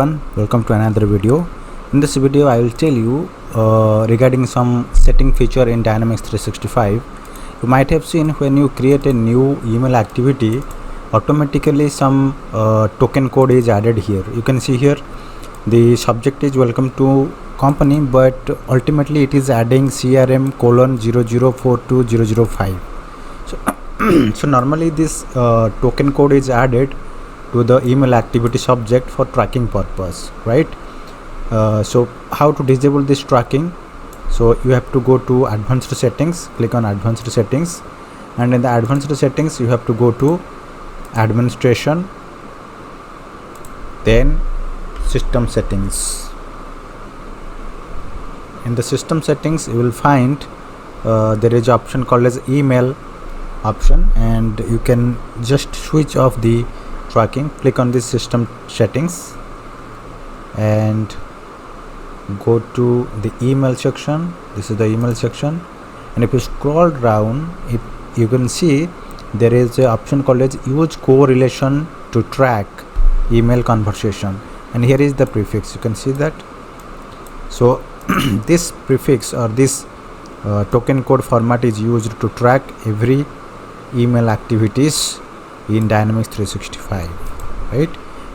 everyone, welcome to another video. In this video I will tell you regarding some setting feature in Dynamics 365. You might have seen when you create a new email activity, automatically some token code is added here. You can see here the subject is welcome to company, but ultimately it is adding CRM:0042005. So normally this token code is added to the email activity subject for tracking purpose, right? So how to disable this tracking? So you have to go to advanced settings, click on advanced settings, and in the advanced settings you have to go to administration, then system settings. In the system settings you will find there is an option called as email option, and you can just switch off the tracking. Click on this system settings and go to the email section. This is the email section, and if you scroll down, if you can see there is an option called as use correlation to track email conversation, and here is the prefix. You can see that. So this prefix or this token code format is used to track every email activities in Dynamics 365, right?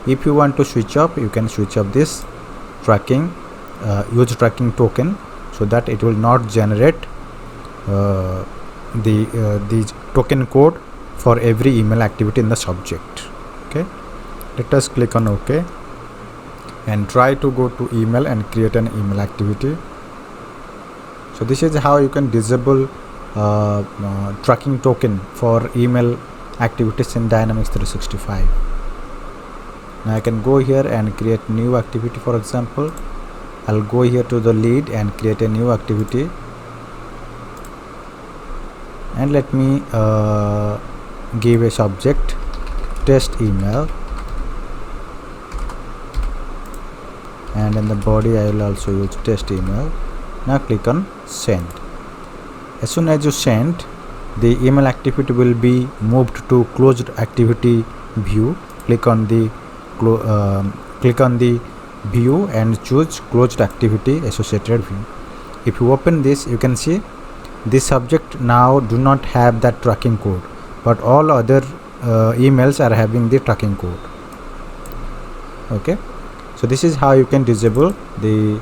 If you want to switch off, you can switch off this tracking, use tracking token, so that it will not generate the token code for every email activity in the subject. Okay, let us click on OK and try to go to email and create an email activity. So this is how you can disable tracking token for email activities in Dynamics 365. Now I can go here and create new activity. For example, I'll go here to the lead and create a new activity, and let me give a subject test email, and in the body I will also use test email. Now click on send. As soon as you send, the email activity will be moved to closed activity view. Click on the view and choose closed activity associated view. If you open this, you can see this subject now do not have that tracking code, but all other emails are having the tracking code. Okay, so this is how you can disable the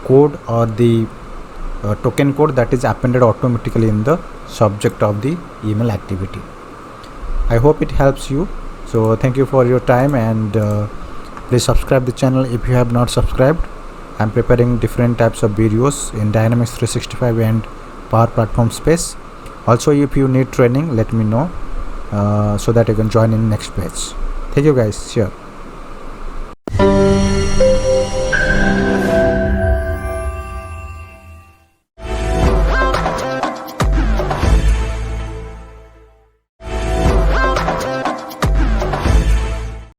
code or the token code that is appended automatically in the subject of the email activity. I hope it helps you. So thank you for your time, and please subscribe the channel if you have not subscribed. I'm preparing different types of videos in Dynamics 365 and Power Platform space. Also, if you need training, let me know so that you can join in next batch. Thank you guys. Sure.